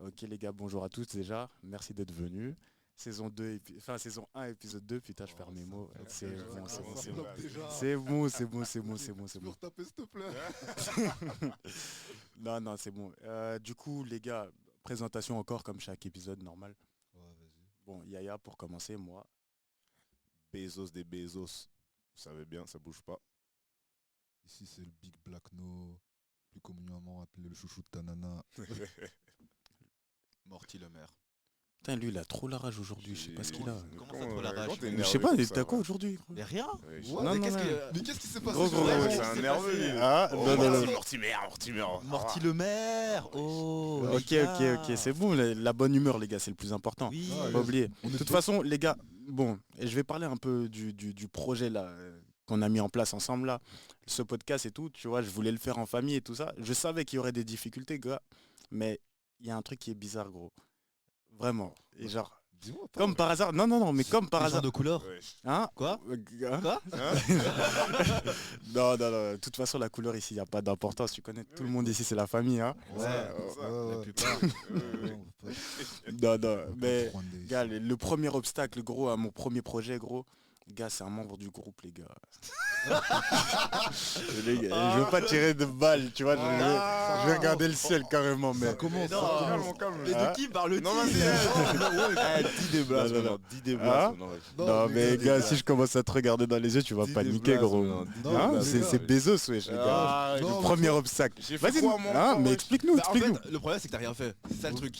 Ok les gars, bonjour à tous déjà, merci d'être venus. Saison 2, saison 1, épisode 2, putain je perds mes mots. C'est bon, c'est bon, c'est bon. C'est bon, c'est bon, c'est bon, c'est bon, c'est Tu peux bon. retaper s'il te plaît. Non, non, c'est bon. Du coup les gars, présentation encore comme chaque épisode normal. Ouais, vas-y. Bon, Yaya pour commencer, moi. Bezos des Bezos. Vous savez bien, ça bouge pas. Ici c'est le Big Black No, plus communément appelé le chouchou de ta nana. Morty le maire. Putain lui il a trop la rage aujourd'hui, je sais pas ce qu'il a. Comment ça, trop la rage Je sais pas, t'as quoi aujourd'hui gros? Mais rien. Ouais, Non, mais non, qu'est-ce non. mais qu'est-ce qui s'est passé Gros, sur gros, la gros, route c'est un s'est nerveux. passé lui. Ah, Oh, non, non, non. Mortimer. Morty le maire. Oh. Ok, les ok, gars. ok, c'est bon, la bonne humeur les gars, c'est le plus important. Oui. Ah, Pas oublier. On est De toute tous- façon, les gars, bon, et je vais parler un peu du projet là qu'on a mis en place ensemble là, ce podcast et tout, tu vois, je voulais le faire en famille et tout ça. Je savais qu'il y aurait des difficultés, gars, mais il y a un truc qui est bizarre, gros. Vraiment. Et genre, Dis-moi, comme par hasard, non, mais comme par Les gens hasard. de couleur. Hein Quoi Hein Quoi Non, de toute façon, la couleur ici, il n'y a pas d'importance. Tu connais, tout le monde ici, c'est la famille. Hein Ouais. La plupart. non, mais, Rwandais. gars, le premier obstacle, gros, à mon premier projet, gros, gars, c'est un membre du groupe, les gars. Les gars, je veux pas tirer de balles, tu vois, je vais regarder le ciel carrément, mais... Ça commence. Non. ça commence. Calme. Mais Hein de qui parle-t-il Non, vas-y. 10 des blagues, Non, non, maintenant. 10 des blagues. Hein maintenant, vas-y. Non, mais gars, gars, si je commence à te regarder dans les yeux, tu vas Dis des paniquer, blagues, gros. non, dis des Hein, blagues. c'est Bezos, wesh, les gars. Ah, Non, Le mais premier toi- obstacle. J'ai fait Vas-y, quoi, moi, hein, encore, mais wesh explique-nous, Bah, en explique-nous. fait, le problème c'est que t'as rien fait. C'est ça le truc.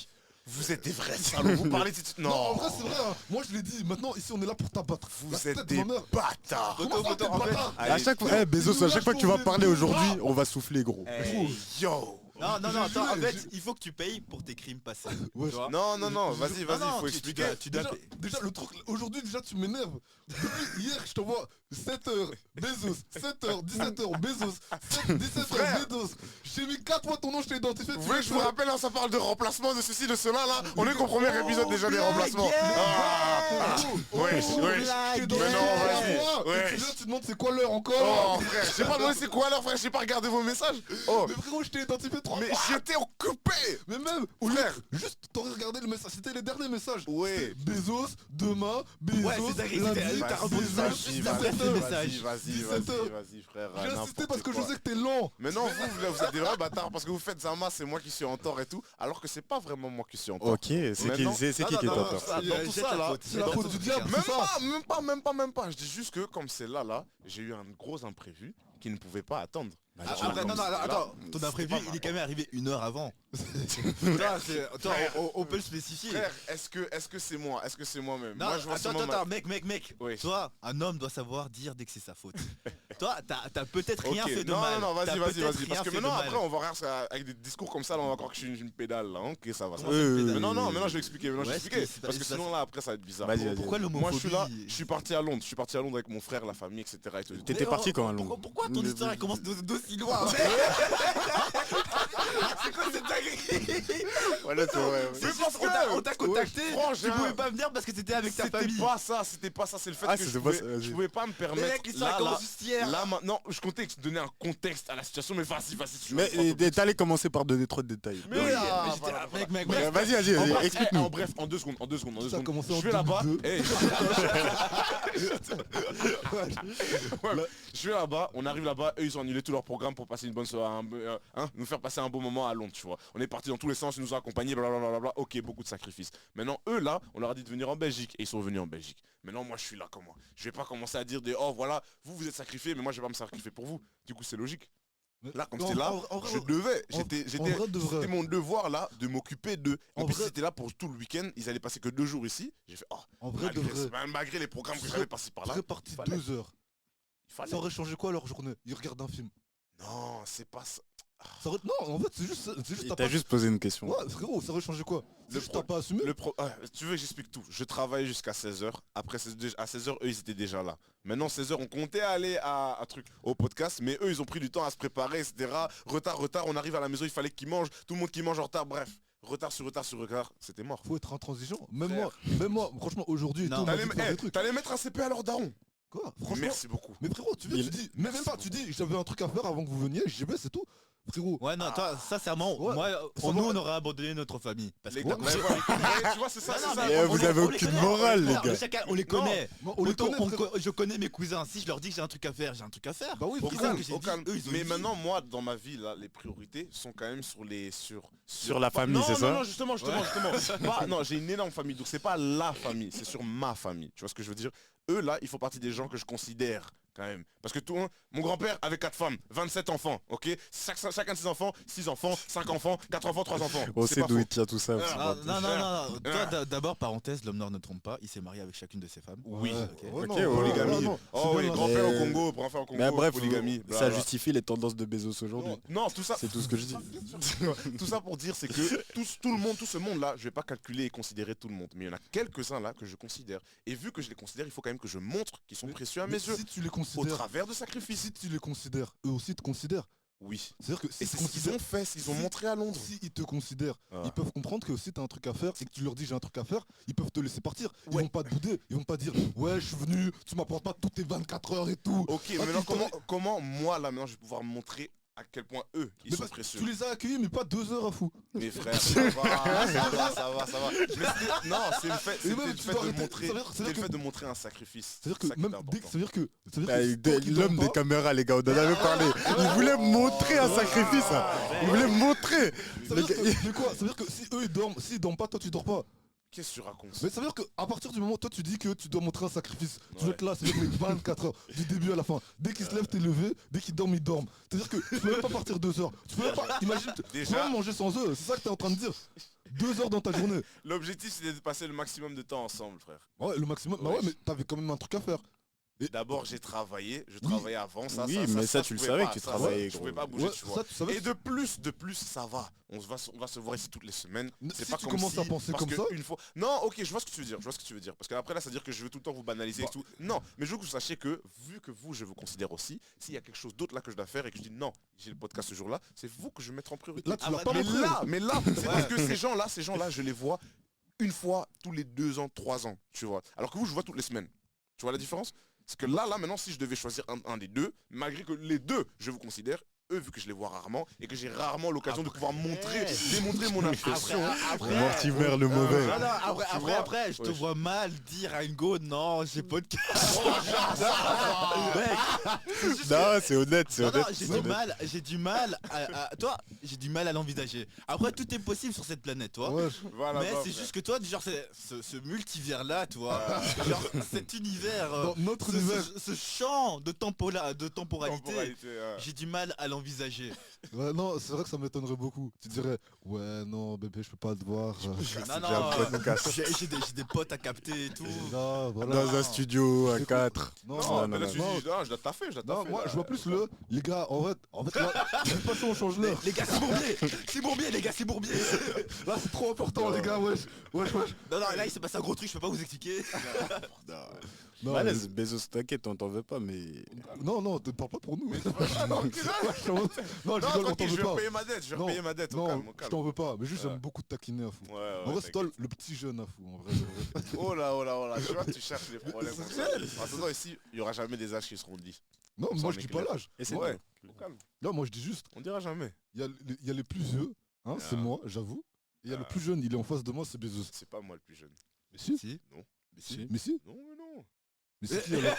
Vous êtes des vrais salauds. Vous parlez de... Non, en vrai c'est vrai, hein. Moi je l'ai dit, maintenant ici on est là pour t'abattre. La Vous êtes tête de des ma mère. bâtards. Comment ça t'es en fait- bâtard À chaque fois, Bezos, à chaque fois que tu vas parler aujourd'hui, on va souffler, gros. Yo. Non, J'ai attends, en juré, fait, il faut que tu payes pour tes crimes passés. Ouais, Tu vois Non, vas-y, Non, non, faut tu expliquer. dois- tu dois payer. Déjà le truc, aujourd'hui déjà tu m'énerves. Depuis hier je t'envoie 7h Bezos, 7h, 17h Bezos, 17h Bezos. J'ai mis 4 fois ton nom, je t'ai identifié. Vous voulez que je vous rappelle, là, ça parle de remplacement, de ceci, de cela, là. On est qu'au premier épisode déjà des remplacements. Wesh. Mais Mais non, vas-y. Ouais. Tu demandes c'est quoi l'heure encore. Oh, frère, j'ai pas demandé c'est quoi alors, frère, j'ai pas regardé vos messages. Oh, Mais frérot je t'ai identifié 3 mais fois. j'étais occupé. Mais même, au lieu Frère. juste t'aurais regardé le message, c'était les derniers messages. Ouais. Bezos, demain, Bezos, Ouais, c'est ça, lundi, t'as Bezos, répondu ça, Vas-y, t'as fait le message. vas-y, frère. J'ai insisté n'importe parce que je quoi. sais que t'es lent. Mais non, vous êtes des vrais bâtards parce que vous faites Zama, c'est moi qui suis en tort et tout, alors que c'est pas vraiment moi qui suis en tort. Ok, c'est qui Maintenant- qui est en tort? Dans tout ça, là, C'est la faute du diable. Même pas. Je dis juste que comme c'est là, j'ai eu un gros imprévu qui ne pouvait pas attendre. Bah, Ah, tu- après, non, Là, attends, ton c'était imprévu, pas il mal. est quand même arrivé 1 heure avant. Attends, on peut le spécifier. Frère, est-ce que c'est moi? Est-ce que c'est moi-même? Non, Moi, je vois attends, seulement ma- mec. Oui. Toi, un homme doit savoir dire dès que c'est sa faute. Toi, t'as peut-être rien Ok, fait de non, mal. non, T'as vas-y, peut-être parce rien que fait maintenant, de mal. après, on va voir ça avec des discours comme ça, là, on va croire que je suis une pédale, là. Ok, ça va. Comment Oui, ça, oui, pédale oui. Mais non, je vais expliquer. Ouais, Parce que sinon, là, après, ça va être bizarre. Vas-y. Pourquoi Moi, l'homophobie je suis là, je suis parti à Londres. Je suis parti à Londres avec mon frère, la famille, etc. et tout. T'étais parti quand à Londres? Pourquoi ton histoire elle commence d'aussi loin? C'est quoi cette dinguerie? Voilà, c'est vrai. Mais C'est parce juste, que- on t'a contacté, Ouais, franchement, tu pouvais pas venir parce que t'étais avec ta famille. C'était pas ça, c'est le fait Ah, que c'était pas ça, vas-y. je pouvais pas me Mais permettre. mec, l'histoire Là, elle là, commence juste hier. là, maintenant, je comptais donner un contexte à la situation, mais vas-y, tu Mais vas- t'allais commencer par donner trop de détails. Mais Oui, oui, mais j'étais voilà, là, voilà. mec, Ouais, Vas-y, En bref, explique-nous. en bref, en deux secondes. Ça a commencé en Je vais là-bas. 2002. Ouais, je vais là-bas, on arrive là-bas, eux ils ont annulé tout leur programme pour passer une bonne soirée, nous faire passer un beau moment à Londres, tu vois. On est parti dans tous les sens, ils nous ont accompagnés, blablabla, ok, beaucoup de sacrifices. Maintenant, eux là, on leur a dit de venir en Belgique, et ils sont venus en Belgique. Maintenant, moi je suis là comme moi. Je vais pas commencer à dire oh voilà, vous êtes sacrifiés, mais moi je vais pas me sacrifier pour vous. Du coup, c'est logique. Là, comme c'était là, je devais, c'était mon devoir là de m'occuper d'eux. En En plus, vrai- c'était là pour tout le week-end, ils allaient passer que 2 jours ici. J'ai fait, En vrai de vrai, malgré les programmes que j'avais passés par là, serait parti fallait. 2 heures. il fallait. Ça aurait changé quoi leur journée? Ils regardent un film. Non, c'est pas ça. Non, en fait c'est juste Il t'as t'a pas. juste posé une question. Ouais frérot, ça aurait changé quoi? Le C'est juste pro- t'as pas assumé. Tu veux que j'explique tout? Je travaillais jusqu'à 16h. Après, à 16h, eux, ils étaient déjà là. Maintenant, 16h, on comptait aller au podcast, mais eux, ils ont pris du temps à se préparer, etc. Retard, on arrive à la maison, il fallait qu'ils mangent, tout le monde qui mange en retard, bref. Retard sur retard, c'était mort. Faut être intransigeant. Même moi, franchement aujourd'hui et Non. tout, on m'a dit de faire des trucs. T'allais mettre un CP à leur daron. Quoi? Franchement. Merci beaucoup. Mais frérot, tu viens, tu dis, mais même pas, tu dis, j'avais un truc à faire avant que vous veniez, j'y vais, c'est tout. Frérot. Ouais, non, toi, sincèrement, Ouais. moi, Ça nous, va. on aurait abandonné notre famille. Parce que Les gars, Ouais, ouais, ouais, tu vois, c'est ça, c'est ça. mais vous avez les aucune connaît. morale, les Non, gars. mais chacun, on les connaît. Non, on les Autant connaît, frérot. je connais mes cousins. Si je leur dis que j'ai un truc à faire, j'ai un truc à faire. Bah oui, Au frérot. calme, que j'ai au dit, calme. eux, ils ont Mais dit. maintenant, moi, dans ma vie, là, les priorités sont quand même Sur la famille, non, c'est non, ça non, justement. Pas- non, j'ai une énorme famille, donc c'est pas la famille, c'est sur ma famille. Tu vois ce que je veux dire? Eux, là, ils font partie des gens que je considère quand même. Parce que tout, hein, mon grand-père avait 4 femmes, 27 enfants, ok? Chacun de ses enfants, 6 enfants, 5 enfants, 4 enfants, 3 enfants. On C'est sait pas d'où faux. il tient tout ça. c'est Ah, pas- non. Toi, d'abord, parenthèse, l'homme noir ne trompe pas. Il s'est marié avec chacune de ses femmes. Oui. Ouais, Ok, non, ouais, Polygamie. ouais, non, Oh c'est oui, bien, grand-père au Mais- Congo, grand-père au Congo, Mais bref, polygamie. ça blablabla. justifie les tendances de Bezos aujourd'hui. Non, tout ça. C'est tout ce que je dis. Tout ça pour dire, c'est que tout le monde, tout ce monde-là, je vais pas calculer et considérer tout le monde. Mais il y en a quelques-uns là que je considère. Et vu que je les considère, il faut quand même que je montre qu'ils sont précieux à mes Mais yeux. si tu les Au considères, travers de sacrifices. si tu les considères, eux aussi te considèrent. Oui. C'est-à-dire que Et si c'est te ce qu'ils ont fait, ce qu'ils ont si- montré à Londres. Si ils te considèrent, Ah. ils peuvent comprendre que si t'as un truc à faire et que tu leur dis j'ai un truc à faire, ils peuvent te laisser partir. Ils Ouais. vont pas te bouder, ils vont pas dire ouais je suis venu, tu m'apportes pas toutes tes 24 heures et tout. Ok, mais Ah, maintenant, tu- comment moi, là, maintenant, je vais pouvoir montrer à quel point eux, ils Mais sont parce que précieux. tu les as accueillis mais pas 2 heures à fou. Mes frères, ça va. Mais non, c'est le fait, Et c'était même, le tu fait dois de arrêter. montrer, Ça veut dire- ça c'était veut le dire fait de montrer un sacrifice. C'est-à-dire C'est ça que qui même est dès que important. ça veut dire que L'homme des caméras, les gars, on en avait parlé. Il voulait montrer un sacrifice. Il voulait montrer. Ça veut dire que, mais quoi? Ça veut dire que si eux ils dorment, s'ils dorment pas, toi tu dors pas. Qu'est-ce que tu racontes? Mais ça veut dire qu'à partir du moment où toi tu dis que tu dois montrer un sacrifice, tu dois Ouais. être là, c'est-à-dire les 24 heures, du début à la fin. Dès qu'ils se lèvent, t'es levé, dès qu'ils dorment, ils dorment. C'est-à-dire que tu peux même pas partir 2 heures. Tu peux même pas, imagine, tu peux Déjà- même manger sans eux, c'est ça que t'es en train de dire. 2 heures dans ta journée. L'objectif, c'est de passer le maximum de temps ensemble, frère. Ouais, le maximum. Bah Ouais. ouais, mais t'avais quand même un truc à faire. D'abord, j'ai travaillé, je travaillais avant ça. Oui, ça, mais ça, je tu le pouvais savais pas, que tu ça, travaillais, Je pouvais gros. pas bouger, Ouais, tu vois. ça, tu savais. Et de plus, ça va. On va se voir ici toutes les semaines. C'est Si pas tu comme commences si, à penser parce comme que ça. une fois. Non, ok, je vois ce que tu veux dire. Je vois ce que tu veux dire. Parce qu'après là, ça veut dire que je veux tout le temps vous banaliser et tout. Non, mais je veux que vous sachiez que vu que vous, je vous considère aussi, s'il y a quelque chose d'autre là que je dois faire et que je dis non, j'ai le podcast ce jour-là, c'est vous que je vais mettre en priorité. Là, tu Ah, l'as bah, pas mais montré. là, c'est parce que ces gens-là, je les vois une fois tous les 2 ans, 3 ans, tu vois. Alors que vous, je vois toutes les semaines. Tu vois la différence? C'est que là, maintenant, si je devais choisir un des deux, malgré que les deux, je vous considère, eux, vu que je les vois rarement, et que j'ai rarement l'occasion de pouvoir démontrer mon affection. Mortimer le mauvais. Non, non, Tu vois après, je te Ouais. vois mal dire à une go, non, j'ai pas de Mec, Non, c'est honnête, c'est non, honnête. non, c'est honnête. j'ai du mal toi, j'ai du mal à l'envisager. Après, tout est possible sur cette planète, toi. Ouais, Voilà, Mais bah, c'est frère. juste que toi, genre, ce multivers-là, toi, genre, cet univers, dans notre ce, univers. ce champ de temporalité, Temporalité, j'ai du mal à l'envisager. Ouais, non, c'est vrai que ça m'étonnerait beaucoup. Tu dirais, ouais, non, bébé, je peux pas te voir. Non, J'ai un non, podcast. j'ai des potes à capter et tout. Non, voilà. Dans un studio à Écoute, 4. Non, Non, non, mais là, non, tu dis, non, je dois taffer, non, moi, je vois plus le. Les gars, en fait là, de toute façon, on change l'heure. Les gars, c'est Bourbier, les gars, c'est Bourbier. Là, c'est trop important, les gars, wesh. Wesh. Non, non, là, il s'est passé un gros truc, je peux pas vous expliquer. Non, Malaise, Bezos, t'inquiète, on t'en veut pas, mais. non, te parle pas pour nous. Non, Non, je t'en veux non, pas, on t'en tranquille, je veut vais pas. repayer ma dette, je vais Non, repayer ma dette, au Non, calme, au je calme. t'en veux pas, mais juste Ouais. j'aime beaucoup te taquiner à fou. Ouais, ouais, En vrai, c'est toi t'inquiète. le petit jeune à fou, en vrai. de vrai. Oh là, tu vois, tu cherches les problèmes comme ça. Attends, ici, il y aura jamais des âges qui seront dits. Non, Ça, moi on je est dis pas clair. l'âge. Et c'est Ouais, tout. au calme. Là, moi je dis juste, On dira jamais. il y a les plus vieux, hein, c'est Ah. moi, j'avoue. Et il y a le Ah. plus jeune, il est en face de moi, c'est Bezos. C'est pas moi le plus jeune. Mais si, Si. Non. mais si, mais si. Non, mais non. Mais c'est qui alors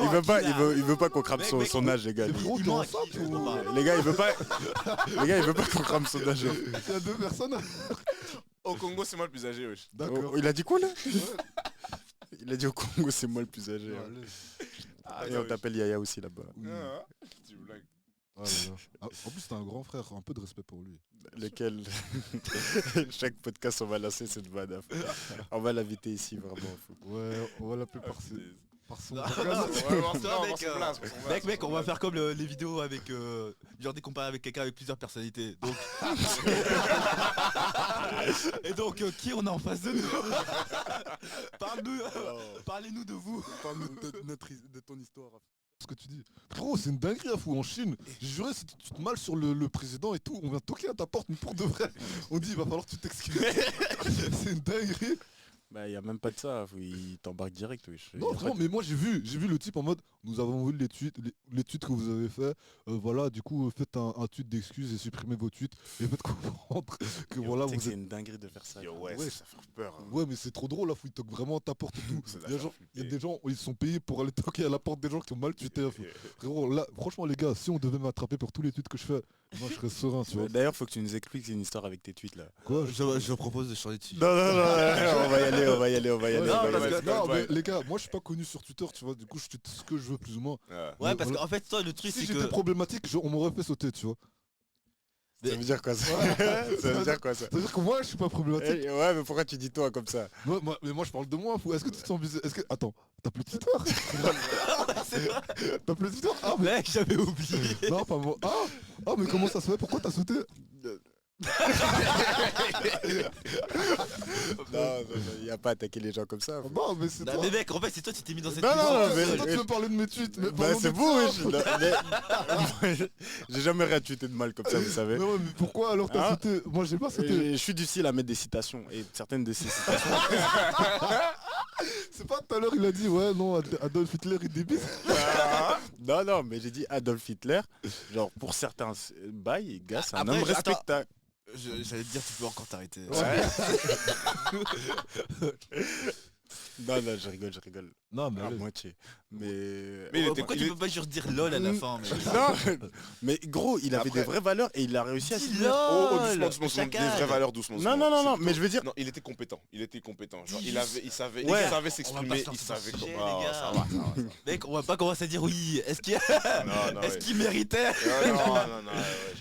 Il veut pas, il veut pas qu'on crame son, Mec, son âge, les gars. Mais frérot, Il t'es ment à enceinte qui, je ou comprends pas. Les gars, il veut pas. Les gars, il veut pas qu'on crame son âge. Il y a 2 personnes. Au Congo, c'est moi le plus âgé, wesh. D'accord. Oh, il a dit quoi là? Il a dit au Congo, c'est moi le plus âgé. Ouais, hein. allez. Ah, Et on t'appelle Yaya aussi là-bas. Oui. Ah, tu blagues. Ah là là. Ah, en plus, t'as un grand frère, un peu de respect pour lui. Lequel chaque podcast on va lancer cette vanne. On va l'inviter ici vraiment. Ouais, on va l'appeler Ah, par son. Non, Ouais, non, voir toi, son mec, place, voir son place, Mec, voir on son va faire comme les vidéos avec genre des comparés avec quelqu'un avec plusieurs personnalités. Donc et donc qui on a en face de nous? Parlez-nous de vous. Parle-nous de ton histoire. Ce que tu dis. Frérot, c'est une dinguerie à fou en Chine. J'ai juré, si tu te mal sur le président et tout, on vient toquer à ta porte, mais pour de vrai. On dit, il va falloir que tu t'excuses. C'est une dinguerie. Bah y a même pas de ça, il t'embarque direct, oui. Non, vraiment, mais moi j'ai vu le type en mode nous avons vu l'étude que vous avez fait, voilà, du coup faites un tweet d'excuses et supprimez vos tweets et faites comprendre que voilà C'est vous que c'est êtes... une dinguerie de faire ça. Yo, quoi. ouais, Ouais. ça fait peur. Hein. Ouais mais c'est trop drôle là, il toque vraiment à ta porte et tout. Ça doit Il y a faire il y a flipper. des gens, ils sont payés pour aller toquer à la porte des gens qui ont mal tweeté. Frérot, là, franchement les gars, si on devait m'attraper pour tous les tweets que je fais, moi je serais serein, tu vois. D'ailleurs, faut que tu nous expliques une histoire avec tes tweets là. Quoi Je propose de changer dessus. Non, on va y aller, on va y aller, on va y aller. Non, on va y parce aller. que- non, mais les gars, moi je suis pas connu sur Twitter, tu vois, du coup je tweete ce que je veux plus ou moins. Ouais. Ouais, Mais parce voilà. qu'en fait, toi, le truc, Si c'est j'étais que. problématique, on m'aurait fait sauter, tu vois. Ça veut dire quoi ça Ça veut dire quoi ça C'est-à-dire que moi je suis pas problématique. Eh, ouais, mais pourquoi tu dis toi comme ça Mais moi je parle de moi, fou. Est-ce que tu te sens visé? Est-ce que. Attends, t'as plus de Twitter T'as plus de Twitter? Ah mais. Mec, j'avais oublié. Non, pas moi. Ah mais comment ça se fait? Pourquoi t'as sauté? Non, il y a pas à attaquer les gens comme ça. Non mais c'est Non, toi. mais mec, en fait, c'est toi, tu t'es mis dans cette Non, non, position non, tout mais- seul. Toi tu veux parler de mes tweets. Mais Bah parlons c'est de vous, ça. oui. J'ai jamais rien tweeté de mal comme ça, vous savez. Non mais pourquoi alors t'as Hein sauté? Moi j'ai pas sauté. Je suis du style à mettre des citations et certaines de ces citations. C'est pas tout à l'heure il a dit ouais non Adolf Hitler il débite. Non, non, mais j'ai dit Adolf Hitler. Genre pour certains bails, gars, c'est un Après, homme attends. respectable. J'allais te dire, tu peux encore t'arrêter. Non, non, je rigole. Non mais À allez. moitié. Mais. Mais il était- Pourquoi tu peux pas juste dire lol à la fin, mec? Non, mais gros, il avait Après- des vraies valeurs et il a réussi à Dis s'y lol. Doucement, doucement, Chacal. des vraies valeurs, doucement. Non, non, non, non, mais je veux dire. Non, il était compétent. Genre, Dis il savait Ouais. savait On va s'exprimer, pas il sortir savait ce sujet, comment. les gars. Ça va, ça va. Mec, on va pas commencer à dire oui. Est-ce qu'il Non, non, est-ce ouais. qu'il méritait? Non, non, ouais,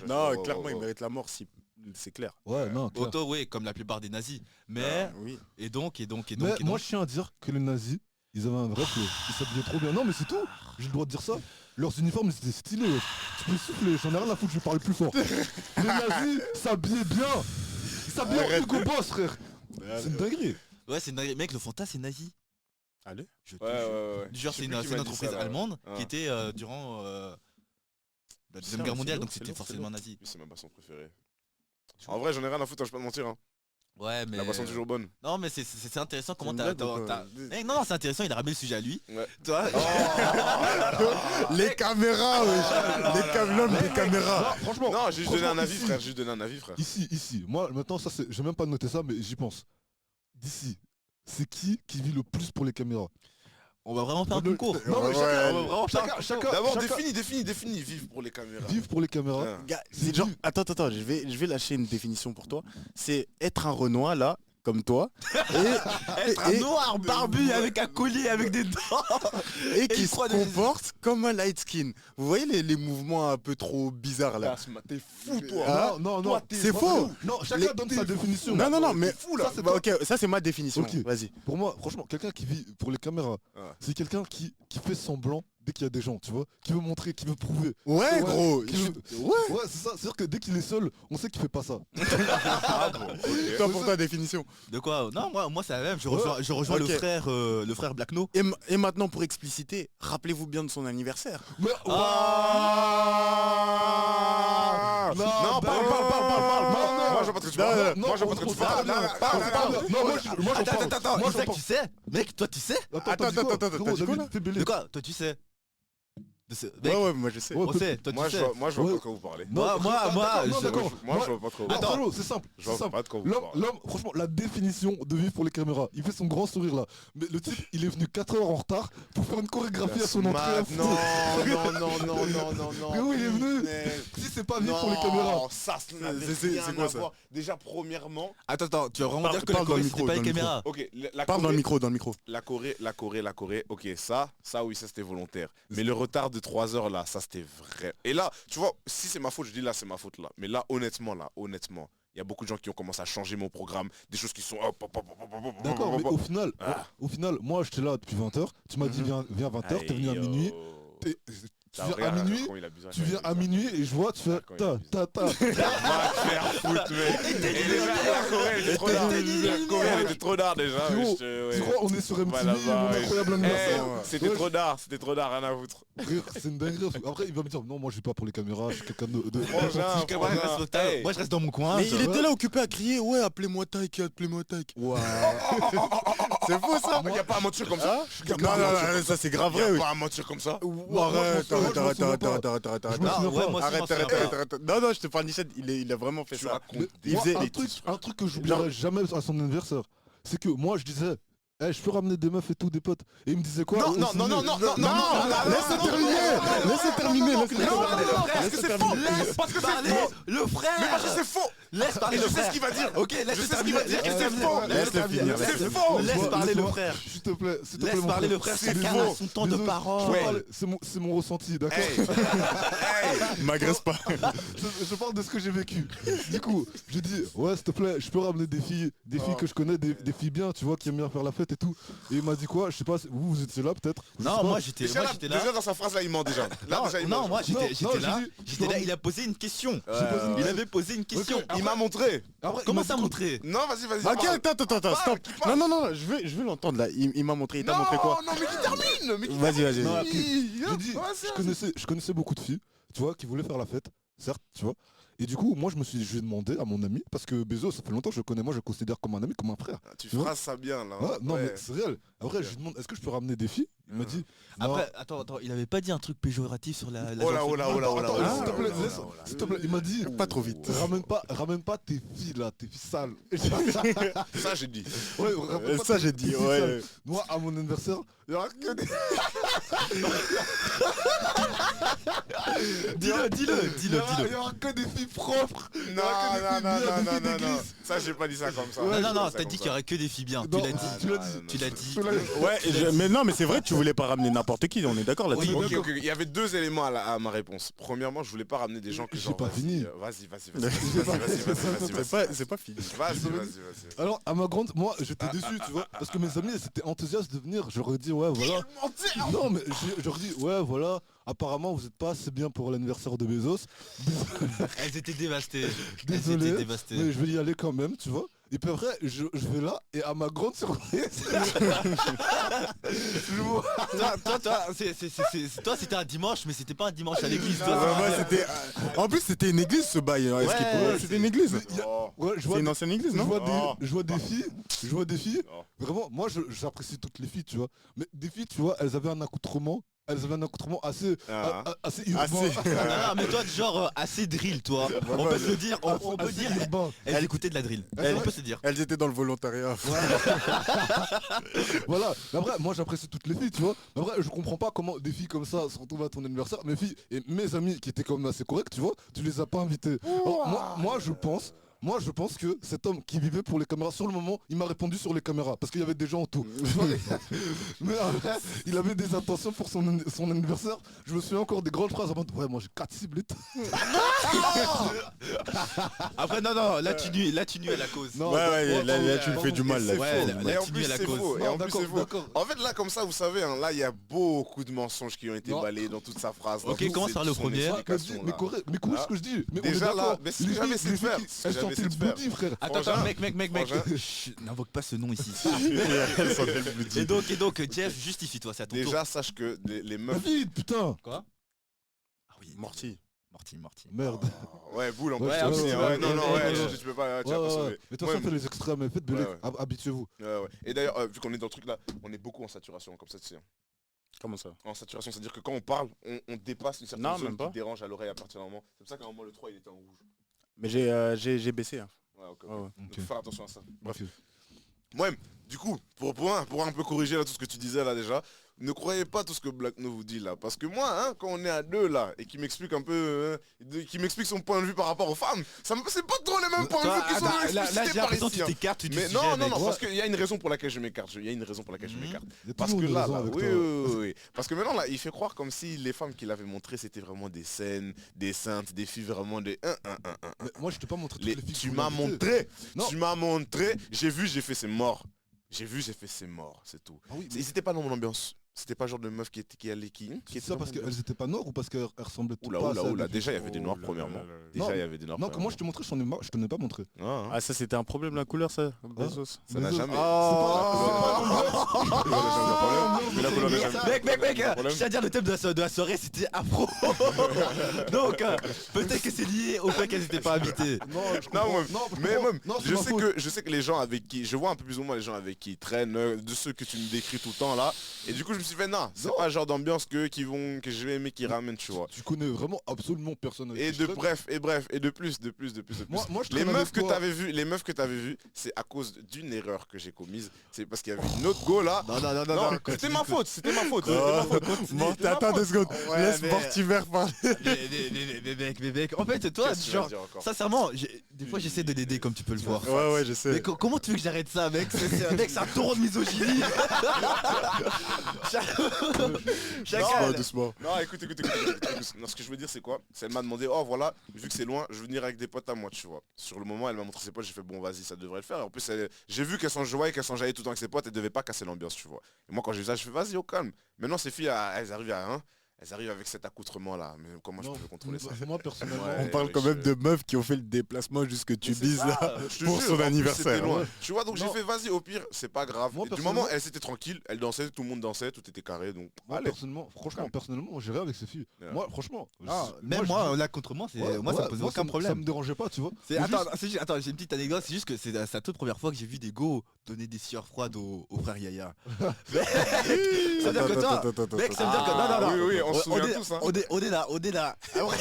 Non, ouais, clairement, ouais, il ouais. mérite la mort, si... c'est clair. Ouais non. clair. Auto, oui, comme la plupart des nazis. Mais, Ah, oui. et donc. Mais moi je tiens à dire que les nazis, ils avaient un vrai flow. Ils s'habillaient trop bien. Non mais c'est tout. J'ai le droit de dire ça. Leurs uniformes ils étaient stylés. Ouais. Tu peux souffler, j'en ai rien à foutre, je parle plus fort. Les nazis s'habillaient bien. Ils s'habillaient en Arrête. Hugo Boss frère. C'est une dinguerie. Ouais, c'est une dinguerie. Mec, le Fanta, c'est nazi. Allez. Je te Ouais, jure. ouais, ouais. Du genre, Je sais c'est plus une, qui c'est une m'a dit entreprise ça, là. allemande Ah. qui était durant la Deuxième C'est Guerre mondiale, lourd, donc c'est c'était lourd, c'est forcément lourd. nazi. Lui, c'est ma boisson préférée. En vrai, j'en ai rien à foutre, hein, je vais pas te mentir. Hein. Ouais, mais. La boisson est toujours bonne. Non, mais c'est intéressant comment une t'as. blague ou quoi Mec, non, c'est intéressant, il a ramené le sujet à lui. Ouais. Toi. Les caméras, wesh. Les l'homme des caméras. Non, franchement. Non, j'ai juste donné un franchement, avis, ici, frère. J'ai juste donné un avis, frère. Ici. Moi maintenant ça c'est. J'ai même pas noté ça mais j'y pense. D'ici. C'est qui vit le plus pour les caméras? On va vraiment faire un concours. Non mais Ouais, chacun, ouais. On va vraiment faire un chacun, concours. D'abord, chacun définis, vive pour les caméras. vivre pour les caméras. Ah. Gars, c'est genre. Attends, je vais lâcher une définition pour toi. C'est être un Renoir là, comme toi, Être un noir barbu avec un collier avec des dents. et qui il se croit des- comporte comme un light skin. Vous voyez les mouvements un peu trop bizarres là. T'es fou, toi. Ah, non, toi, non. t'es c'est faux. Non, chacun Les- donne sa définition. Non, non, mais fou, là. ça, c'est ok, ça c'est ma définition. Ok. Vas-y. Pour moi, franchement, quelqu'un qui vit pour les caméras, Ah. c'est quelqu'un qui fait semblant dès qu'il y a des gens, tu vois, qui veut montrer, qui veut prouver. Ouais, Ouais, gros. qui je- veut- Ouais. Ouais, c'est ça. C'est-à-dire que dès qu'il est seul, on sait qu'il fait pas ça. Ah bon, ok. Toi pour ta définition. De quoi? Non, moi c'est la même. Je Ouais. rejoins Ok. le frère Blackno. Et maintenant pour expliciter, rappelez-vous bien de son anniversaire. Mais Ah Non, non, bah, parle. non, Moi, je vois pas de ce que tu non, parles. non, Moi, je vois on- pas de ce que on tu parles. parle, parle. Non, moi, j'en parle. Attends, Moi, j'en Isaac, parle. tu sais? Mec, toi tu sais? Attends, t'as dit quoi, attends, frérot, t'as dit quoi, David, là fais bêler. De quoi? Toi tu sais? Mec, Ouais, moi je sais. Ouais, on sait, toi Moi, tu je sais. vois moi, je vois Ouais. pas de quoi vous parlez. Moi, non, je- d'accord. Moi, je vois pas de quoi vous Attends, parlez. frérot, c'est simple. Je C'est vois simple. pas de quoi vous L'homme, parlez. l'homme, franchement, la définition de vivre pour les caméras, il fait son grand sourire là. Mais le type, il est venu 4 heures en retard pour faire une chorégraphie à son entrée. Non, non. Frérot, il est venu. Si c'est pas vivre pour les caméras. Non, ça, ça n'avait C'est rien quoi, à ça voir. Déjà, premièrement, Attends, tu vas vraiment Parle- dire que la parle dans le Corée micro, c'était pas dans les le micro. caméras? ok, la Parle dans le Corée, micro, La Corée, ok, ça oui, ça c'était volontaire. Mais le retard de 3 heures là, ça c'était vrai. Et là, tu vois, si c'est ma faute, je dis là c'est ma faute là. Mais là, honnêtement, il y a beaucoup de gens qui ont commencé à changer mon programme, des choses qui sont... D'accord, mais Ah. au final, moi j'étais là depuis 20h, tu m'as dit Mhm. viens 20h, t'es venu à Aïe, minuit, oh. Tu viens à minuit, et je vois, tu fais ta. Va te faire foutre, mec. Et les mecs, la Corée, elle était trop tard. La Corée, elle était trop tard déjà. Frérot, tu crois, on est sur MTV, mon incroyable anniversaire. C'était trop tard, rien à foutre. Frère, c'est une dinguerie. Après, il va me dire, non, moi je vais pas pour les caméras, je suis quelqu'un de. Moi je reste dans mon coin. Mais il était là occupé à crier, ouais, appelez-moi Taïk, appelez-moi Taïk. Waouh. C'est faux ça. Il y a pas à mentir comme ça. Non, ça c'est grave vrai. Il y a pas à mentir comme ça. Arrête. Arrête. Non, je te parle Nichette, il a vraiment fait ça. Il faisait un truc que j'oublierai jamais à son anniversaire, c'est que moi je disais, je peux ramener des meufs et tout, des potes. Et il me disait quoi? Non, laisse terminer. Parce que c'est faux. Parce que c'est faux. Le frère. Mais parce que c'est faux. Laisse parler Et le je sais frère. ce qu'il va dire. Ok, Je sais ce qu'il va dire. Et c'est faux. Laisse-le finir. C'est faux. Laisse parler le frère. S'il te plaît, Laisse parler le frère, chacun a son temps de parole. C'est mon ressenti, d'accord? M'agresse pas. Je parle de ce que j'ai vécu. Du coup, j'ai dit, ouais, s'il te plaît, je peux ramener des filles que je connais, des filles bien, tu vois, qui aiment bien faire la fête et tout. Et il m'a dit quoi? Je sais pas, vous étiez là peut-être? Non, moi j'étais là. Déjà dans sa phrase là, il ment déjà. Non, moi j'étais là. Il a posé une question. Il avait posé une question. Il m'a montré. Comment ça montré? Non, vas-y. Ok, attends, stop. Non, je veux l'entendre là. Il m'a montré, il t'a montré quoi? Non, mais qui termine. J'ai Vas-y. dit, je connaissais beaucoup de filles, tu vois, qui voulaient faire la fête, certes, tu vois. Et du coup, moi, je vais demander à mon ami, parce que Bezos, ça fait longtemps que je le connais, moi, je le considère comme un ami, comme un frère. Tu phrases ça bien là. Non, mais c'est réel. Après, je lui demande, est-ce que je peux ramener des filles? Il m'a dit. Après, attends, il avait pas dit un truc péjoratif sur la. Oh là. S'il te plaît, il m'a dit. Pas trop vite. Ramène pas tes filles là, tes filles sales. Ça, j'ai dit. Ouais, Ça, j'ai dit, ouais. Moi, à mon anniversaire, il y aura que des. Dis-le. Il y aura que des filles propres. Non. Ça, j'ai pas dit ça comme ça. Non, t'as dit qu'il y aurait que des filles bien. Tu l'as dit. Ouais, mais non, mais c'est vrai que tu voulais pas ramener n'importe qui, on est d'accord là-dessus. Ok. Il y avait deux éléments à ma réponse. Premièrement, je voulais pas ramener des gens que J'ai pas fini. Vas-y. C'est pas fini. Vas-y. Alors, à ma grande, moi, j'étais déçu, tu vois, parce que mes amis, elles étaient enthousiastes de venir. J'aurais dit, ouais, voilà. Non, mais j'aurais dit, ouais, voilà. Apparemment, vous êtes pas assez bien pour l'anniversaire de Bezos. Elles étaient dévastées. Désolé, mais je vais y aller quand même, tu vois. Et puis après, je vais là, et à ma grande surprise, Toi, c'était un dimanche, mais c'était pas un dimanche à l'église. En plus, c'était une église ce bail. C'était une église. C'est une ancienne église, non? Je vois des filles. Vraiment, moi, j'apprécie toutes les filles, tu vois. Mais des filles, tu vois, elles avaient un accoutrement assez urbain. Non, mais toi, genre assez drill, toi. On peut se dire, on peut dire. Elles écoutaient de la drill. On peut se dire. Elles étaient dans le volontariat. Voilà. Mais après, moi, j'apprécie toutes les filles, tu vois. Mais après, je comprends pas comment des filles comme ça se retrouvent à ton anniversaire. Mes filles et mes amis qui étaient quand même assez corrects, tu vois, tu les as pas invités. Alors, moi, je pense que cet homme qui vivait pour les caméras, sur le moment, il m'a répondu sur les caméras, parce qu'il y avait des gens autour. Mais il avait des intentions pour son anniversaire. Je me souviens encore des grandes phrases avant de... Ouais, moi j'ai 4 cibles et tout. Après, non, là tu nuis à la cause. Non, là tu me fais du mal. Et en plus, c'est faux. En fait, là, comme ça, vous savez, là, il y a beaucoup de mensonges qui ont été balayés dans toute sa phrase. Ok, commence par le premier. Mais correct ce que je dis. Déjà là, mais si jamais c'est de faire. Sentais le booty, frère. Attends, mec. N'invoque pas ce nom ici. Et donc, Jeff, justifie-toi, c'est à ton tour. Déjà, sache que les meufs. David, putain. Quoi? Ah oui, Morty. Merde. Ouais, boule en plus. Ouais, Tu peux pas sauver. Mais toi, ça fait les extrêmes, faites belé, habituez-vous. Ouais. Et d'ailleurs, vu qu'on est dans le truc là, on est beaucoup en saturation, comme ça tu sais. Comment ça? En saturation, c'est-à-dire que quand on parle, on dépasse une certaine zone qui dérange à l'oreille à partir d'un moment. C'est pour ça qu'à un moment, le 3, il était en rouge. Mais j'ai baissé. Hein. Ouais, ok. Donc faut faire attention à ça. Bref. Moi, du coup, pour un peu corriger là, tout ce que tu disais là déjà, ne croyez pas tout ce que Black No vous dit là. Parce que moi, quand on est à deux là, et qu'il m'explique un peu, qui m'explique son point de vue par rapport aux femmes, c'est pas trop les mêmes points de vue qui sont explicités par ici. Tu t'écartes, tu dis mais non, parce qu'il y a une raison pour laquelle je m'écarte. Parce que là, oui. Parce que maintenant là, il fait croire comme si les femmes qu'il avait montrées, c'était vraiment des scènes, des saintes, des filles vraiment des Moi, je t'ai pas montré toutes les filles. Tu m'as montré, j'ai vu, j'ai fait, c'est mort. J'ai vu, j'ai fait, c'est mort, c'est tout. Ils étaient pas dans mon ambiance. C'était pas le genre de meuf qui allait qui C'est était ça parce dans mon qu'elles étaient pas noires ou parce qu'elles ressemblaient toutes Oula, pas à oula, celles oula. de Déjà, il y Fifi? avait des noirs, Oh là premièrement. là là là. Déjà, Non, il y avait des noirs. Non, comment je te montrais, je t'en ai pas montré. Ah, Ah, ça c'était un problème la couleur, ça, Bezos. ça n'a Bezos. jamais. Mais la couleur n'est jamais- Mec, Pas de problème. je tiens à dire le thème de la soirée c'était afro. Donc peut-être que c'est lié au fait qu'elles étaient pas invitées. Non, je Non, comprends. ouais. Non, je Mais comprends. même, Non, c'est je ma sais faute. que les gens avec qui, je vois un peu plus ou moins les gens avec qui ils traînent, de ceux que tu me décris tout le temps là, et du coup je me suis fait non, c'est Non. pas le genre d'ambiance que je vais aimer qui ramènent, tu vois. Tu connais vraiment absolument personne avec Et qui de je traîne. bref, et de plus. Moi, je Les traîne meufs avec que toi. t'avais vues, c'est à cause d'une erreur que j'ai commise. C'est parce qu'il y avait une autre go là. Non, Non, c'était ma faute. Attends 2 secondes. Ouais, Laisse mais- Mortimer parler. Mais mec, en fait toi, Qu'est-ce que tu vas genre, dire encore sincèrement, des fois j'essaie de l'aider comme tu peux le voir. Ouais, je sais. Mais comment tu veux que j'arrête ça, mec? Mec, c'est un taureau de misogynie. Chacal. Doucement. Non, écoute. Non, ce que je veux dire, c'est quoi? C'est elle m'a demandé, oh voilà, vu que c'est loin, je veux venir avec des potes à moi, tu vois. Sur le moment, elle m'a montré ses potes, j'ai fait, bon, vas-y, ça devrait le faire. En plus, j'ai vu qu'elle s'enjoyait, qu'elle s'enjaillait tout le temps avec ses potes, elle devait pas casser l'ambiance, tu vois. Et moi, quand j'ai vu ça, je fais, vas-y, au calme. Maintenant, ces filles, elles arrivent avec cet accoutrement là. Mais comment Non, je peux contrôler ça? Moi, personnellement, Ouais. On parle quand même de meufs qui ont fait le déplacement jusque tu Mais c'est bises ça, là je te pour jure, son en plus, anniversaire. c'était loin. Ouais. Tu vois, donc j'ai Non. fait, vas-y, au pire, c'est pas grave. Moi, Et du personnellement- moment, elle c'était tranquille, elle dansait, tout le monde dansait, tout était carré, donc moi, allez. franchement, personnellement, j'ai rien avec ces filles. Yeah. Moi, franchement. Même je moi, dis- là contre moi, Ouais, moi ça ouais, me posait moi, aucun Ça problème. me dérangeait pas, tu vois. C'est- Mais Attends, juste- attends, j'ai une petite anecdote, c'est juste que c'est la toute première fois que j'ai vu des go donner des sueurs froides au frère Yaya. Mec, ça veut dire que toi, mec, ça veut dire que non, non, non. Oui, on se souvient est- tous, hein. on est là. Après,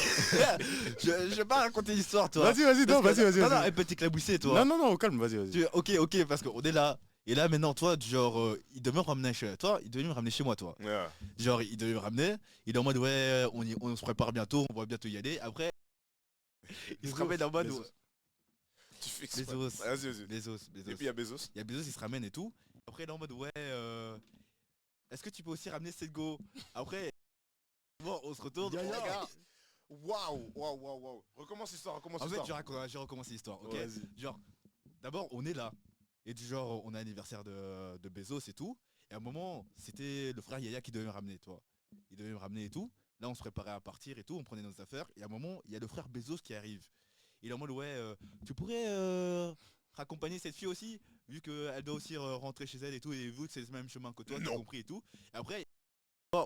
je vais pas raconter l'histoire, toi. Vas-y, Parce que- vas-y. Non, non, un petit éclaboussé, toi. Non, au calme, vas-y. Ok, parce qu'on est là. Et là, maintenant, toi, genre, il devait me ramener chez toi, il devait me ramener chez moi, toi. Yeah. Genre, il devait me ramener. Il est en mode, ouais, on se prépare bientôt, on va bientôt y aller. Après, il se ramène en mode, Bezos. Tu fixes. Bezos. Vas-y. Bezos. Et puis il y a Bezos. Il y a Bezos, il se ramène et tout. Après, il est en mode, ouais, est-ce que tu peux aussi ramener cette go? Après, bon, on se retourne. Yaya. on regarde. Waouh. Recommence l'histoire, En fait, j'ai recommencé l'histoire, ok? Ouais, vas-y. Genre, d'abord, on est là. Et du genre, on a l'anniversaire de Bezos et tout. Et à un moment, c'était le frère Yaya qui devait me ramener, toi. Il devait me ramener et tout. Là, on se préparait à partir et tout, on prenait nos affaires. Et à un moment, il y a le frère Bezos qui arrive. Il est en mode, ouais, tu pourrais raccompagner cette fille aussi, vu qu'elle doit aussi rentrer chez elle et tout, et vu que c'est le même chemin que toi, t'as Non. compris et tout. Et après,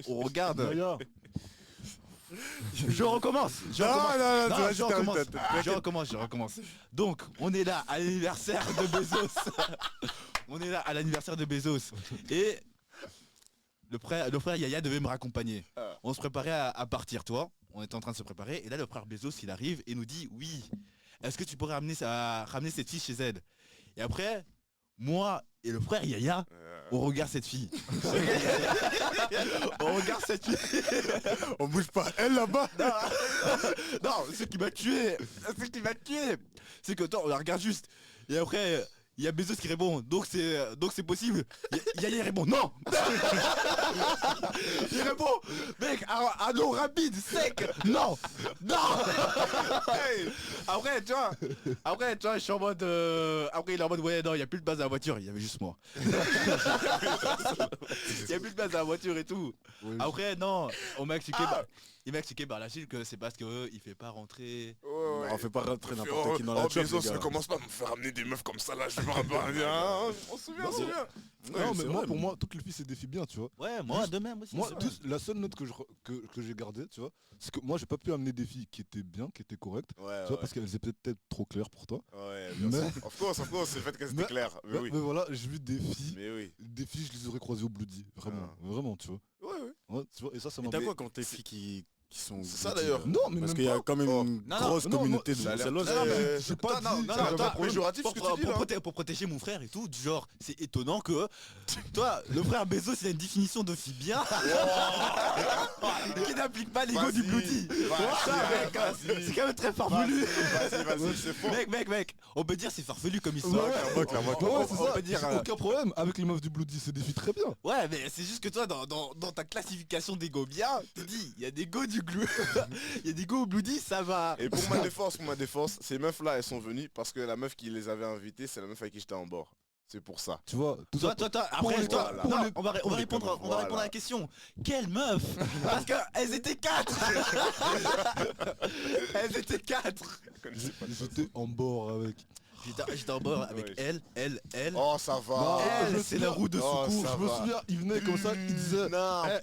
on regarde. Yaya, Je recommence. Je recommence. Donc, on est là à l'anniversaire de Bezos. On est là à l'anniversaire de Bezos. Et le frère Yaya devait me raccompagner. On se préparait à partir, toi. On était en train de se préparer. Et là, le frère Bezos, il arrive et nous dit, oui, est-ce que tu pourrais ramener cette fille chez elle? Et après, moi et le frère Yaya, on regarde cette fille. On regarde cette fille. On bouge pas. Elle là-bas. Non, ce qui m'a tué, c'est que toi, on la regarde juste. Et après, il y a Bezos qui répond, donc c'est possible. Yaya répond, non. Il répond, mec, un non rapide, sec, non. Hey. Après, tu vois, je suis en mode, après il est en mode, ouais, non, il n'y a plus de base à la voiture, il y avait juste moi. Il n'y a plus de base à la voiture et tout. oui, Après, non, on m'a expliqué, il m'a expliqué par la suite que c'est parce qu'il fait pas rentrer. On fait pas rentrer n'importe qui dans la Oh, chop, Bezos, les ne gars. commence pas à me faire ramener des meufs comme ça là, je me rappelle bien. On se souvient. Non, mais c'est moi, vrai, pour moi, toutes les filles, c'est des filles bien, tu vois. Ouais, moi de même aussi. Moi, c'est vrai. la seule note que j'ai gardée, tu vois, c'est que moi, j'ai pas pu amener des filles qui étaient bien, qui étaient correctes, Ouais, tu vois, parce qu'elles étaient peut-être trop claires pour toi. Ouais, Mais- bien sûr. Of course, c'est le fait qu'elles étaient Mais- claires. Mais oui. Mais voilà, j'ai vu des Mais oui. filles, je les aurais croisées au Bloody, vraiment, Ah. vraiment, tu vois. Ouais. Ouais, tu vois, et ça Mais m'a t'as fait- quoi quand t'es filles qui sont... C'est ça, d'ailleurs. Non, mais Parce même qu'il y a pas. quand même Oh. une Non, grosse non, communauté non, de ça a l'air celle-là. très- Non, mais j'ai pas non, dit- non, ça non, avait attends, pas péjoratif ce pour, que tu dis là. pour protéger mon frère et tout, du genre, c'est étonnant que toi, le frère Bezos, il a une définition de fille bien qui n'applique pas l'ego du bloody. C'est quand même très farfelu. Vas-y, c'est faux. Mec, on peut dire c'est farfelu comme Ouais, histoire. ouais, c'est on ça. peut dire, J'ai aucun problème avec les meufs du Bloody, c'est des filles très bien. Ouais, mais c'est juste que toi, dans ta classification des go bien, tu dis, il y a des go du glue, il y a des go au bloody, ça va. Et pour ma défense, ces meufs là, elles sont venues parce que la meuf qui les avait invitées, c'est la meuf avec qui j'étais en bord. C'est pour ça. Tu vois, tout ça. Toi, pour après, les- toi, pour non, les- on va les répondre, femmes, on va répondre à la question. Quelle meuf? Parce qu'elles étaient 4. Elles étaient 4. J'étais en bord avec. J'étais en bord avec Ouais. elle. Oh, ça va. Non, je me Elle, c'est la roue de Oh, secours. ça Je me va. souviens, il venait comme ça, il disait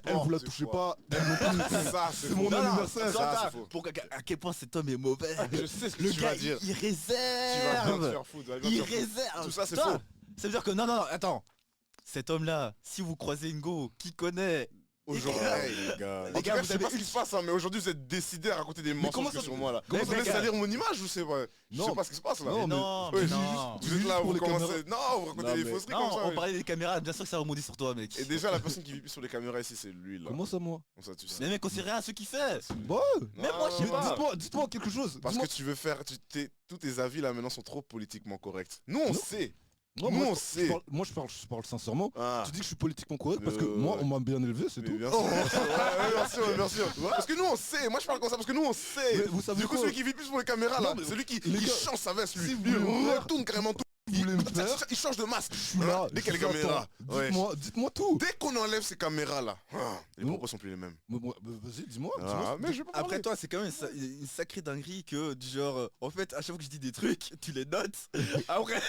elle vous la touchez pas, elle non plus. Ça, c'est C'est faux. mon Non, non, anniversaire. ça, attends, c'est faux. pour à quel point cet homme est mauvais. Je sais ce que Le tu gars, vas dire. il Tu vas bien te réserve. faire foutre. tu vas bien Il te faire foutre. réserve. Tout ça, c'est Toi, faux. Ça veut dire que non, attends. Cet homme-là, si vous croisez une go qui connaît. Aujourd'hui, Les gars. en Les tout gars, cas, vous je sais avez pas ce qui se passe, hein, mais aujourd'hui vous êtes décidés à raconter des comment mensonges ça- sur moi là. comment Vous ça- voulez salir mon image ou c'est vrai? Je Non. sais pas ce qui se passe là. Non, mais- Non, Ouais, mais juste- non. Vous êtes là, pour vous les commencez. caméras. Non, vous racontez Non, des mais- fausseries Non, comme ça. on ouais. parlait des caméras, bien sûr que ça rebondit sur toi, mec. Et déjà, la personne qui vit plus sur les caméras ici, c'est lui là. Comment ça, moi Comme ça, tu sais. Mais mec, on sait rien à ce qu'il fait. Bah, Même moi, je sais mais pas. dites-moi quelque chose. Parce que Dites-moi- tu veux faire. Tous tes avis là maintenant sont trop politiquement corrects. Nous, on Non. sait. Non, nous, moi, on je sait. parle- moi, je parle sincèrement. Ah. Tu dis que je suis politiquement correct parce que Euh, moi, ouais. on m'a bien élevé, c'est Mais tout. bien sûr, bien sûr, ouais, bien sûr, bien sûr. Parce que nous on sait, moi je parle comme ça parce que nous on sait. Mais vous savez Du coup, quoi celui qui vit plus pour les caméras là, Non, mais celui qui les gars, change sa veste, lui, si vous lui, voulez me faire- retourne carrément tout. Vous voulez me faire Il change de masque. Je suis là. Dès qu'il y a les je vous caméras. attends. Ouais. Dites-moi tout. Dès qu'on enlève ces caméras là, les Non. propos sont plus les mêmes. Vas-y, dis-moi. Ah, mais je vais pas Après parler. toi, c'est quand même une sacrée dinguerie que du genre, en fait, à chaque fois que je dis des trucs, tu les notes. Après,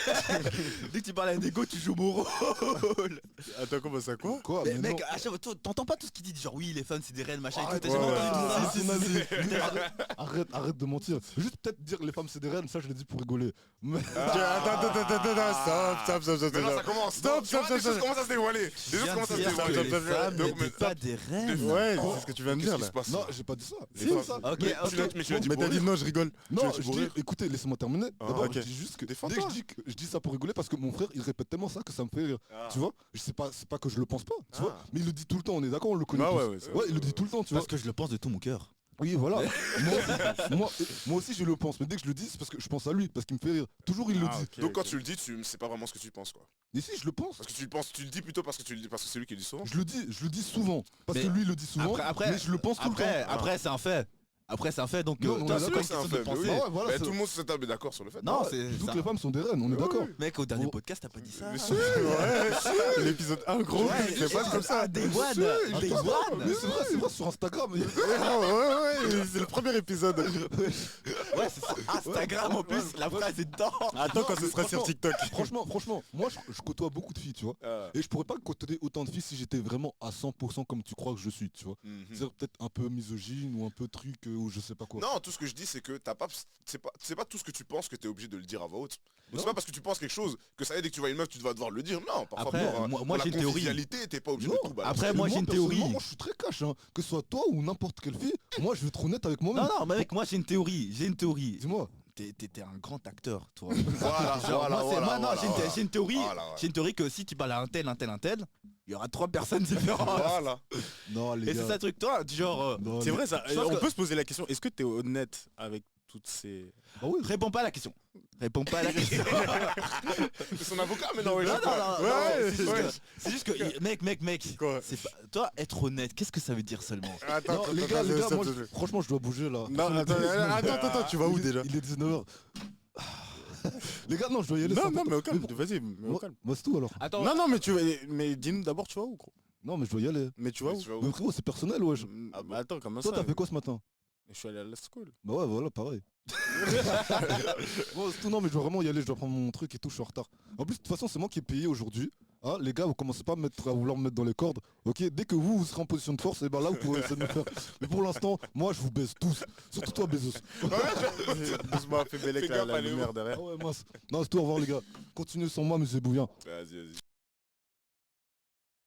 dès que tu parles à un égo, tu joues mon rôle. Attends, comment ça quoi? Quoi Mais mais mec, non. à chaque fois, toi, t'entends pas tout ce qu'il dit, du genre oui, les femmes c'est des reines, machin et tout. Arrête, T'as jamais ouais, entendu tout ça. vas-y. Arrête de mentir. Juste peut-être dire les femmes c'est des reines, ça je l'ai dit pour rigoler. Mais Attends, stop. Mais là ça commence. Stop, Tu vois, stop, des choses stop. commencent à se dévoiler. Des Je choses viens commencent de à se dire que dévoiler. les femmes Donc, n'étaient pas des reines. Ouais, c'est ce que tu viens de Qu'est-ce dire qui là. se passe non, là j'ai pas dit ça. Si, C'est ça. ça. Ok, Mais ok. tu l'as dit Mais pour t'as dit rire. non, je rigole. Non, Tu veux je pour dis, rire écoutez, laissez-moi terminer. D'abord, ok. je dis juste que dès Défends-toi. que je dis ça pour rigoler parce que mon frère il répète tellement ça que ça me fait rire. Ah. Tu vois, c'est pas que je le pense pas, tu Ah. vois, mais il le dit tout le temps, on est d'accord, on le connaît Ah tous. ouais, c'est Ouais, il le dit tout le temps, tu vois. Parce que je le pense de tout mon cœur. Oui, voilà. moi aussi je le pense, mais dès que je le dis, c'est parce que je pense à lui, parce qu'il me fait rire. Toujours il le Ah, dit. ok, Donc quand ok. tu le dis, c'est pas vraiment ce que tu penses quoi. Et si je le pense, Parce que tu le penses, tu le dis plutôt parce que c'est lui qui le dit souvent. je le dis souvent, parce Mais que lui il le dit souvent, après- mais je le pense tout le temps. Après, c'est un fait. Après, c'est un fait, donc Non, on toi, est c'est d'accord, pas c'est une un question de fait, mais penser. oui. Ouais, voilà, Mais c'est- tout le monde sur cette table est d'accord sur le fait. Non, Ouais, c'est toutes ça. les femmes sont des reines, on est Mais d'accord. oui. Mec, au dernier Oh. podcast, t'as pas dit ça. Mais si. L'épisode 1, gros, c'est pas comme ça. Day one. Si, Day attends, one. Mais c'est vrai sur Instagram. Ouais, c'est le premier épisode. Ouais, c'est sur Instagram en plus, la phrase est dedans. Attends quand ce mais sera sur franchement- TikTok. Franchement, moi je côtoie beaucoup de filles, tu vois. Ah. Et je pourrais pas côtoyer autant de filles si j'étais vraiment à 100% comme tu crois que je suis, tu vois. Mhm. C'est peut-être un peu misogyne ou un peu truc ou je sais pas quoi. Non, tout ce que je dis, c'est que c'est pas tout ce que tu penses que t'es obligé de le dire à voix haute. Donc Non. c'est pas parce que tu penses quelque chose que ça y est, dès que tu vois une meuf, tu vas devoir le dire. Non, parfois Après, pour, moi, pour j'ai la une théorie. convivialité, t'es pas obligé Non. de tout balancer. Après, moi, j'ai une théorie. personnellement, Moi je suis très cash, hein. Que ce soit toi ou n'importe quelle fille, moi je vais être honnête avec moi-même. Non, mais mec, moi j'ai une théorie. Dis-moi. T'es un grand acteur, toi. Voilà, Genre, moi, j'ai une théorie. Voilà, ouais. J'ai une théorie que si tu parles à un tel, il y aura 3 personnes différentes. Voilà. Non, les Et gars. c'est ça le truc, toi, du genre. Non, C'est les- vrai ça. Je pense On que- peut se poser la question, est-ce que t'es honnête avec toutes ces... Ah oui. Réponds pas à la question. Réponds pas à la question. C'est son avocat maintenant, ouais. Non, je sais pas. non, Ouais, c'est juste ouais. que- c'est juste que, mec, Quoi c'est pas, toi, être honnête, qu'est-ce que ça veut dire seulement? Attends, Non, les gars, moi, franchement, je dois bouger là. Non, attends, tu vas où déjà? Il est 19h. Les gars, non, je dois y aller. Non, c'est non, important. mais au calme, Mais vas-y, mais au Moi, calme. moi, c'est tout alors. Attends, Non, mais dis-nous d'abord, tu vas où, gros? Non, mais je dois y aller. Mais tu vas où? Tu vas où Mais frérot, c'est personnel, wesh. Ah bon Bah attends, comment Toi, ça? t'as fait quoi ce matin? Je suis allé à la school. Bah ouais, voilà, pareil. Bon, c'est tout, non, mais je dois vraiment y aller, je dois prendre mon truc et tout, je suis en retard. En plus, de toute façon, c'est moi qui ai payé aujourd'hui. Hein, les gars, vous commencez pas à vouloir me mettre dans les cordes. Ok, dès que vous serez en position de force, et ben là, vous pourrez essayer de me faire. Mais pour l'instant, moi, je vous baise tous. Surtout toi, Bezos. Doucement, fais Fais Bélec gaffe, la allez, lumière derrière. Ah ouais, mince. Non, c'est tout, au revoir, les gars. Continuez sans moi, monsieur Bouvien. Vas-y, vas-y.